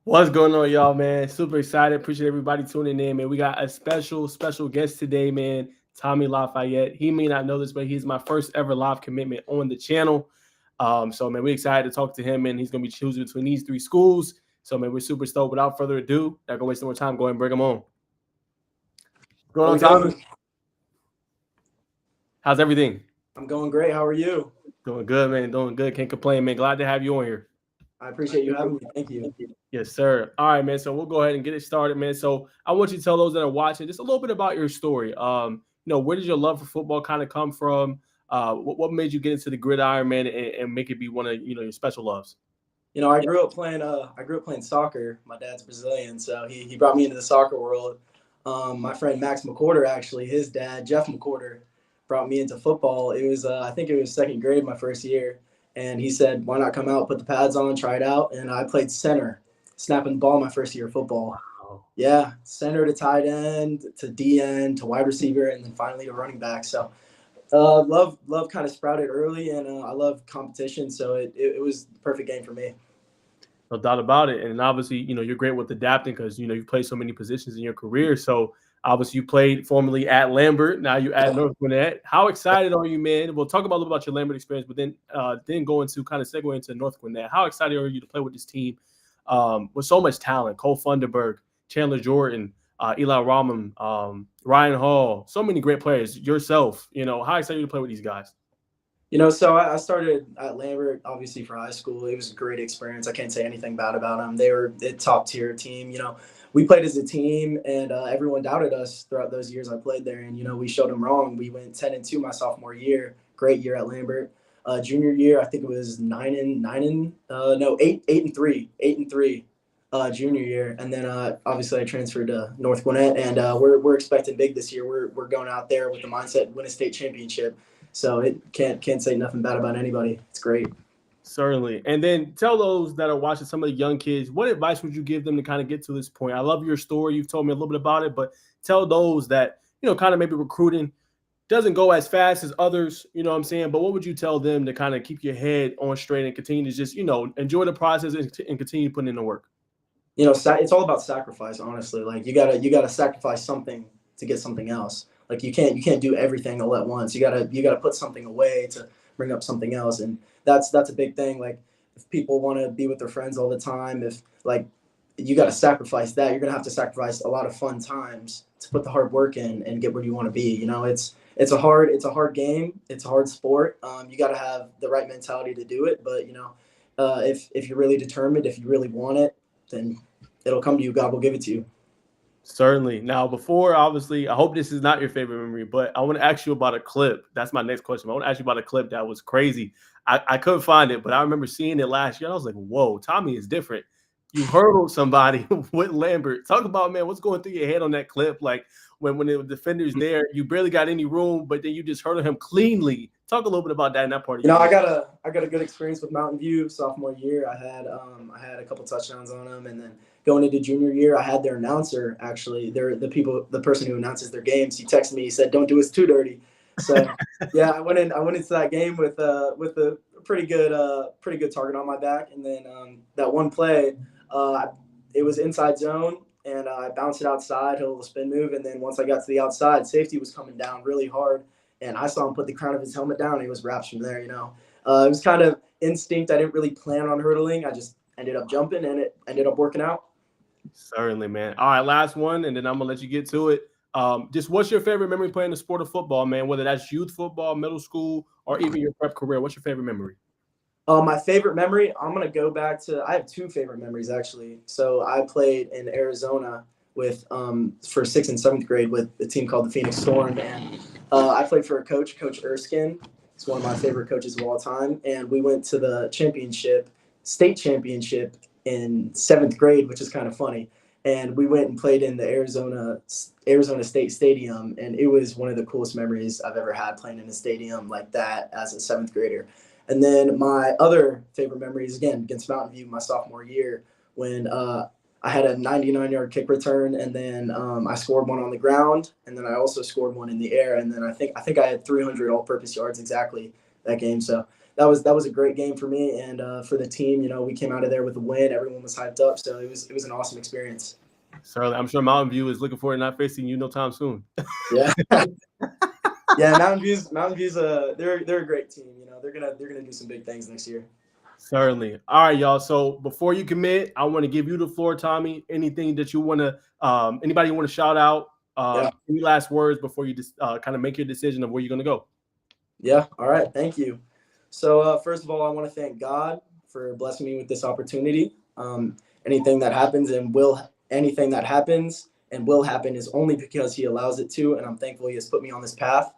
What's going on, y'all, man? Super excited. Appreciate everybody tuning in, man. We got a special guest today, man. Tommy Lafayette. He may not know this, but he's my first ever live commitment on the channel. So, man, we're excited to talk to him, and he's going to be choosing between these three schools. So, man, we're super stoked. Without further ado, not going to waste no more time. Go ahead and bring him on. What's going How on, we Tommy? doing? How's everything? I'm going great. How are you? Doing good, man. Doing good. Can't complain, man. Glad to have you on here. I appreciate you having me. Thank you. Yes, sir. All right, man. So we'll go ahead and get it started, man. So I want you to tell those that are watching just a little bit about your story. Where did your love for football kind of come from? What made you get into the gridiron, man, and make it be one of your special loves? I grew up playing soccer. My dad's Brazilian, so he brought me into the soccer world. My friend Max McCorder, actually, his dad Jeff McCorder, brought me into football. It was I think it was second grade my first year, and he said, "Why not come out, put the pads on, try it out?" And I played center, snapping the ball my first year of football. Wow. Yeah, center to tight end to DN to wide receiver, and then finally to running back. So love kind of sprouted early, and I love competition, so it was the perfect game for me. No doubt about it. And obviously, you're great with adapting because you played so many positions in your career. So obviously, you played formerly at Lambert. Now you at Yeah. North Gwinnett. How excited are you, man? We'll talk about a little about your Lambert experience, but then go into kind of segue into North Gwinnett. How excited are you to play with this team with so much talent? Cole Funderburg, Chandler Jordan, Eli Rahman, Ryan Hall, so many great players. Yourself, how excited are you to play with these guys? So I started at Lambert, obviously for high school. It was a great experience. I can't say anything bad about them. They were a top tier team. We played as a team, and everyone doubted us throughout those years I played there. And we showed them wrong. We went 10-2 my sophomore year. Great year at Lambert. Junior year, I think it was 8-3, 8-3. Junior year, and then obviously I transferred to North Gwinnett, and we're expecting big this year. We're going out there with the mindset win a state championship. So it can't say nothing bad about anybody. It's great. Certainly. And then tell those that are watching, some of the young kids, what advice would you give them to kind of get to this point? I love your story. You've told me a little bit about it, but tell those that, kind of maybe recruiting doesn't go as fast as others, you know what I'm saying? But what would you tell them to kind of keep your head on straight and continue to just, enjoy the process and continue putting in the work? It's all about sacrifice. Honestly, like you gotta sacrifice something to get something else. Like you can't do everything all at once. You gotta put something away to bring up something else, and that's a big thing. Like if people want to be with their friends all the time, if like you got to sacrifice that, you're gonna have to sacrifice a lot of fun times to put the hard work in and get where you want to be. It's a hard game. It's a hard sport. You got to have the right mentality to do it. But if you're really determined, if you really want it, then it'll come to you. God will give it to you. Certainly. Now, before, obviously, I hope this is not your favorite memory, but I want to ask you about a clip. That's my next question. I want to ask you about a clip that was crazy. I couldn't find it, but I remember seeing it last year. And I was like, whoa, Tommy is different. You hurdled somebody with Lambert. Talk about, man, what's going through your head on that clip? Like when the defender's there, you barely got any room, but then you just hurdled him cleanly. Talk a little bit about that in that part of You know, your I game. got a I got a good experience with Mountain View sophomore year. I had a couple touchdowns on them, and then going into junior year, I had their announcer actually. They're the person who announces their games. He texted me. He said, "Don't do us too dirty." So yeah, I went into that game with a pretty good target on my back, and then that one play, uh, it was inside zone. And I bounced it outside, hit a little spin move, and then once I got to the outside, safety was coming down really hard, and I saw him put the crown of his helmet down. And it was wraps from there. It was kind of instinct. I didn't really plan on hurdling. I just ended up jumping, and it ended up working out. Certainly, man. All right, last one, and then I'm gonna let you get to it. Just what's your favorite memory playing the sport of football, man? Whether that's youth football, middle school, or even your prep career. What's your favorite memory? My favorite memory, I'm gonna go back to. I have two favorite memories actually. So I played in Arizona with for sixth and seventh grade with a team called the Phoenix Storm, and I played for a coach, Coach Erskine. He's one of my favorite coaches of all time, and we went to the state championship in seventh grade, which is kind of funny. And we went and played in the Arizona State Stadium, and it was one of the coolest memories I've ever had playing in a stadium like that as a seventh grader. And then my other favorite memory is again against Mountain View my sophomore year when I had a 99-yard kick return, and then I scored one on the ground, and then I also scored one in the air, and then I think I had 300 all-purpose yards exactly that game. So that was a great game for me and for the team. You know, we came out of there with a win. Everyone was hyped up, so it was an awesome experience. Certainly, I'm sure Mountain View is looking forward to not facing you no time soon. Yeah, yeah. Mountain View's they're a great team. You know, they're gonna do some big things next year. Certainly. All right, y'all. So before you commit, I want to give you the floor, Tommy. Anything that you want to, anybody you want to shout out? Any last words before you just kind of make your decision of where you're going to go? Yeah. All right. Thank you. So first of all, I want to thank God for blessing me with this opportunity. Anything that happens and will happen is only because He allows it to, and I'm thankful He has put me on this path.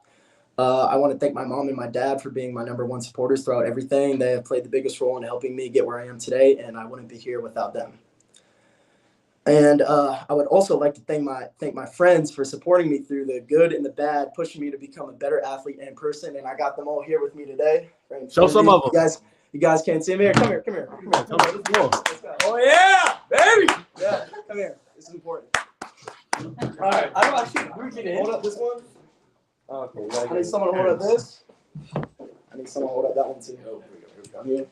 I want to thank my mom and my dad for being my #1 supporters throughout everything. They have played the biggest role in helping me get where I am today, and I wouldn't be here without them. And I would also like to thank my friends for supporting me through the good and the bad, pushing me to become a better athlete and person. And I got them all here with me today. Show some of them. You guys can't see me here. Come here. Let's go. Oh yeah, baby. Yeah, come here. This is important. All right. I don't actually hold up this one. Okay. I need someone to hold up this. I need someone to hold up that one too. Come here.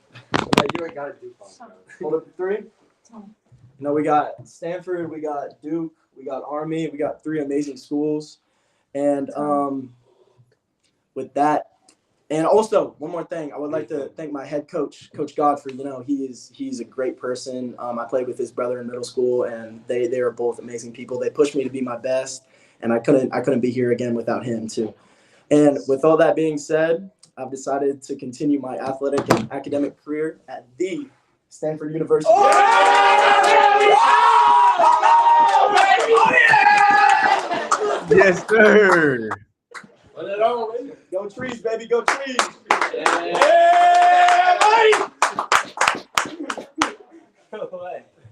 You ain't got to do fun. Hold up the 3. You know, we got Stanford, we got Duke, we got Army, we got 3 amazing schools. And with that, and also one more thing, I would like to thank my head coach, Coach Godfrey. You know, he's a great person. I played with his brother in middle school, and they are both amazing people. They pushed me to be my best, and I couldn't be here again without him too. And with all that being said, I've decided to continue my athletic and academic career at the Stanford University. Oh, yeah! Yes, sir. Go Trees, baby. Go Trees. Yeah,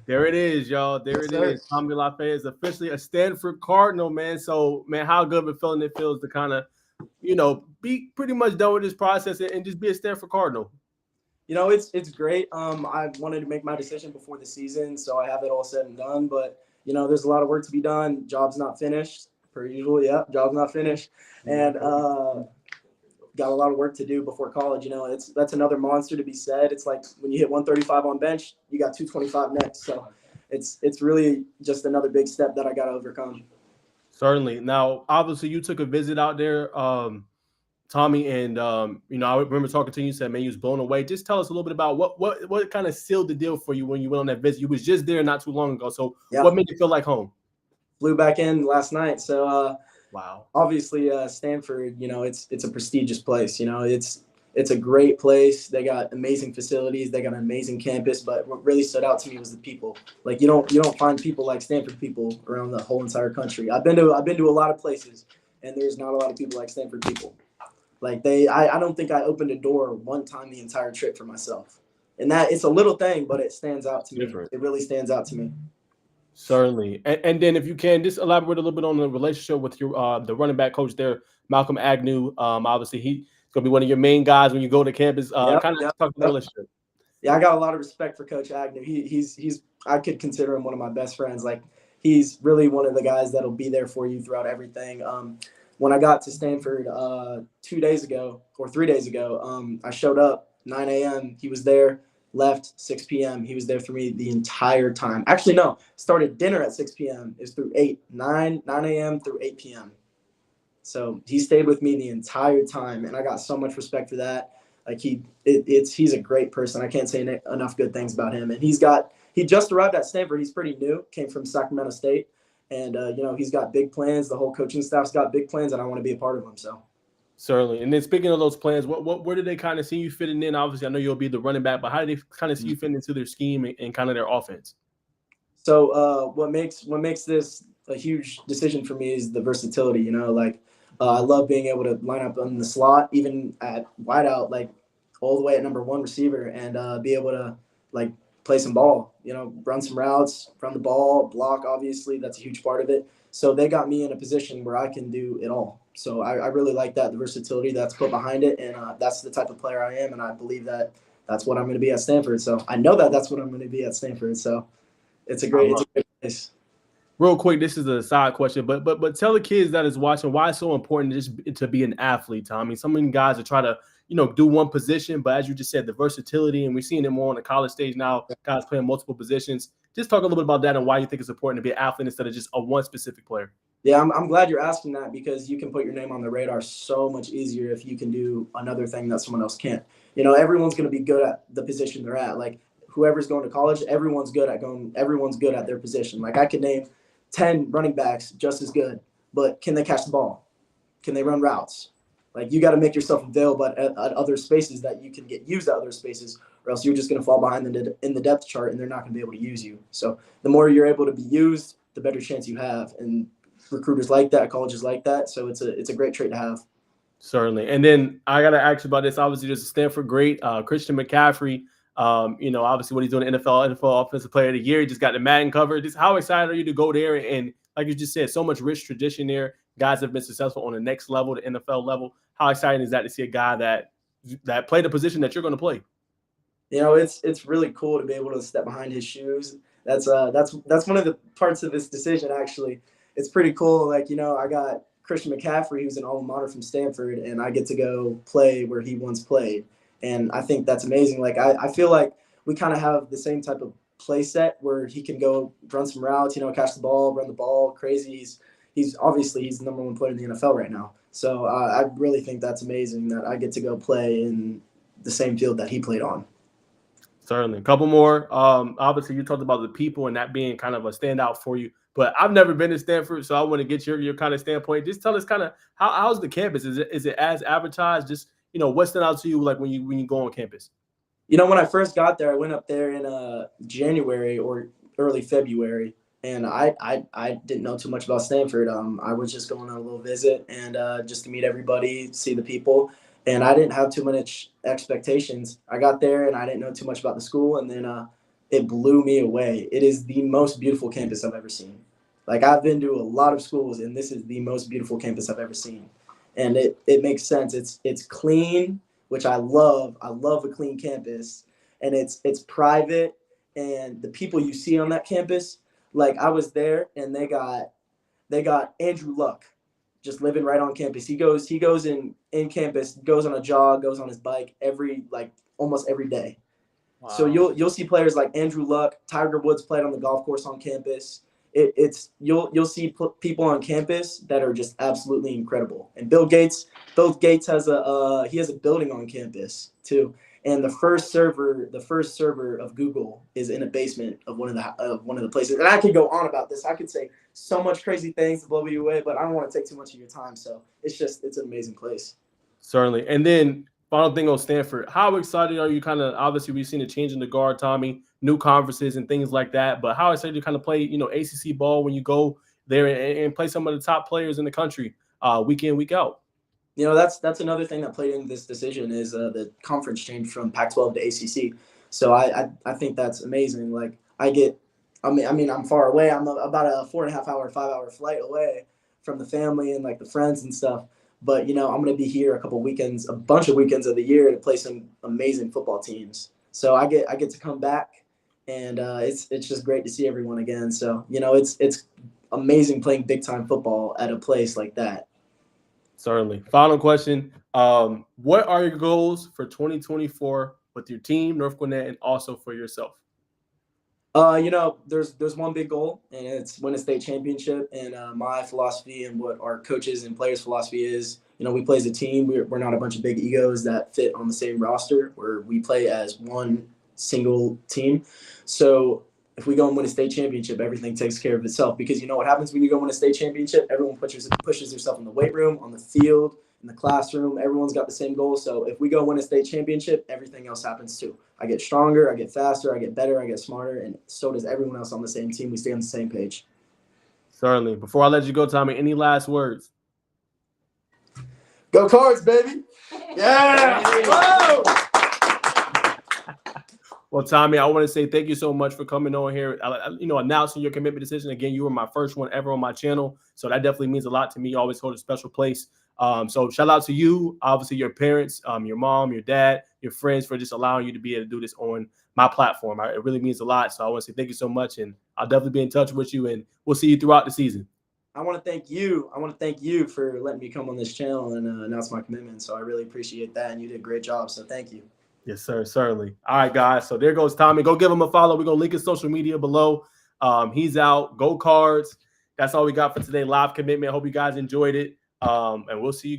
there it is, y'all. There it is. Tommy Lafayette is officially a Stanford Cardinal, man. So, man, how good of a feeling it feels to kind of, you know, be pretty much done with this process and just be a Stanford Cardinal. You know, it's great. I wanted to make my decision before the season, so I have it all said and done. But, you know, there's a lot of work to be done. Job's not finished, per usual. Yeah, job's not finished. And got a lot of work to do before college. You know, that's another monster to be said. It's like when you hit 135 on bench, you got 225 next. So it's really just another big step that I got to overcome. Certainly. Now, obviously, you took a visit out there, Tommy, and you know, I remember talking to you. You said, "Man, you was blown away." Just tell us a little bit about what kind of sealed the deal for you when you went on that visit. You was just there not too long ago, so what made you feel like home? Flew back in last night, so wow. Obviously, Stanford, you know, it's a prestigious place. You know, it's a great place. They got amazing facilities. They got an amazing campus. But what really stood out to me was the people. Like you don't find people like Stanford people around the whole entire country. I've been to a lot of places, and there's not a lot of people like Stanford people. Like I don't think I opened a door one time the entire trip for myself. And that it's a little thing, but it stands out to me. It really stands out to me. Certainly. And then if you can just elaborate a little bit on the relationship with your the running back coach there, Malcolm Agnew. Obviously he's gonna be one of your main guys when you go to campus. Talk about the relationship. Yeah, I got a lot of respect for Coach Agnew. He's I could consider him one of my best friends. Like he's really one of the guys that'll be there for you throughout everything. When I got to Stanford 3 days ago, I showed up 9 a.m. He was there, left 6 p.m. He was there for me the entire time. Actually, no, started dinner at 6 p.m. It was through 9 a.m. through 8 p.m. So he stayed with me the entire time, and I got so much respect for that. Like he's a great person. I can't say enough good things about him. And he just arrived at Stanford. He's pretty new, came from Sacramento State. And, you know, he's got big plans. The whole coaching staff's got big plans, and I want to be a part of them. So, certainly. And then speaking of those plans, where did they kind of see you fitting in? Obviously, I know you'll be the running back, but how did they kind of see you fitting into their scheme and kind of their offense? So, what makes this a huge decision for me is the versatility. You know, like I love being able to line up on the slot, even at wideout, like all the way at #1 receiver, and be able to like play some ball, you know, run some routes, run the ball, block, obviously. That's a huge part of it. So they got me in a position where I can do it all. So I really like that, the versatility that's put behind it. And that's the type of player I am. And I believe that that's what I'm going to be at Stanford. So I know that that's what I'm going to be at Stanford. So it's a great place. Real quick, this is a side question, but tell the kids that is watching why it's so important just to be an athlete, Tommy. Some of the guys that try to, do one position. But as you just said, the versatility, and we're seeing it more on the college stage now, guys playing multiple positions. Just talk a little bit about that and why you think it's important to be an athlete instead of just a one specific player. Yeah, I'm glad you're asking that, because you can put your name on the radar so much easier if you can do another thing that someone else can't. Everyone's going to be good at the position they're at. Like, whoever's going to college, everyone's good at their position. Like, I could name 10 running backs just as good, but can they catch the ball? Can they run routes? Like, you got to make yourself available at other spaces that you can get used at other spaces, or else you're just going to fall behind in the depth chart, and they're not going to be able to use you. So the more you're able to be used, the better chance you have. And recruiters like that, colleges like that. So it's a great trait to have. Certainly. And then I got to ask you about this. Obviously, there's a Stanford great, Christian McCaffrey. Obviously what he's doing in the NFL Offensive Player of the Year. He just got the Madden cover. Just how excited are you to go there? And like you just said, so much rich tradition there. Guys have been successful on the next level, the NFL level. How exciting is that to see a guy that played the position that you're going to play? It's really cool to be able to step behind his shoes. That's one of the parts of this decision, actually. It's pretty cool. Like, I got Christian McCaffrey, who's an alma mater from Stanford, and I get to go play where he once played. And I think that's amazing. Like, I feel like we kind of have the same type of play set where he can go run some routes, catch the ball, run the ball, crazy. He's obviously the number one player in the NFL right now. So I really think that's amazing that I get to go play in the same field that he played on. Certainly. A couple more. Obviously, you talked about the people and that being kind of a standout for you. But I've never been to Stanford, so I want to get your kind of standpoint. Just tell us kind of how's the campus? Is it as advertised? Just what stood out to you like when you go on campus? When I first got there, I went up there in January or early February, and I didn't know too much about Stanford. I was just going on a little visit and just to meet everybody, see the people, and I didn't have too much expectations. I got there and I didn't know too much about the school, and then it blew me away. It is the most beautiful campus I've ever seen. Like, I've been to a lot of schools, and this is the most beautiful campus I've ever seen. And it makes sense. It's clean, which I love. I love a clean campus, and it's private. And the people you see on that campus, like, I was there, and they got Andrew Luck just living right on campus. He goes in campus, goes on a jog, goes on his bike almost every day. Wow. So you'll see players like Andrew Luck, Tiger Woods played on the golf course on campus. You'll see people on campus that are just absolutely incredible. And Bill Gates has a building on campus too. And the first server of Google is in a basement of one of the places. And I could go on about this. I could say so much crazy things to blow you away, but I don't want to take too much of your time. So it's an amazing place. Certainly. And then final thing on Stanford, how excited are you? Kind of obviously we've seen a change in the guard, Tommy, new conferences and things like that. But how excited you kind of play, ACC ball when you go there and play some of the top players in the country week in, week out? That's another thing that played into this decision is the conference change from Pac-12 to ACC. So I think that's amazing. Like, I'm far away. I'm about a 4.5-hour, 5-hour flight away from the family and like the friends and stuff. But, I'm going to be here a bunch of weekends of the year to play some amazing football teams. So I get to come back, and it's just great to see everyone again. So, it's amazing playing big time football at a place like that. Certainly. Final question. What are your goals for 2024 with your team, North Gwinnett, and also for yourself? There's one big goal, and it's win a state championship. And my philosophy and what our coaches and players' philosophy is, we play as a team. We're not a bunch of big egos that fit on the same roster, where we play as one single team. So if we go and win a state championship, everything takes care of itself. Because what happens when you go win a state championship? Everyone pushes themselves in the weight room, on the field, in the classroom. Everyone's got the same goal. So if we go win a state championship, everything else happens too. I get stronger, I get faster, I get better, I get smarter, and so does everyone else on the same team. We stay on the same page. Certainly. Before I let you go, Tommy, any last words? Go Cards, baby! Yeah! Whoa! Well, Tommy, I want to say thank you so much for coming on here, announcing your commitment decision. Again, you were my first one ever on my channel, so that definitely means a lot to me. You always hold a special place. So shout out to you, obviously your parents, your mom, your dad, your friends for just allowing you to be able to do this on my platform. It really means a lot. So I want to say thank you so much, and I'll definitely be in touch with you, and we'll see you throughout the season. I want to thank you. I want to thank you for letting me come on this channel and announce my commitment. So I really appreciate that, and you did a great job. So thank you. Yes, sir. Certainly. All right, guys. So there goes Tommy. Go give him a follow. We're gonna link his social media below. He's out. Go Cards. That's all we got for today. Live commitment. Hope you guys enjoyed it. And we'll see you.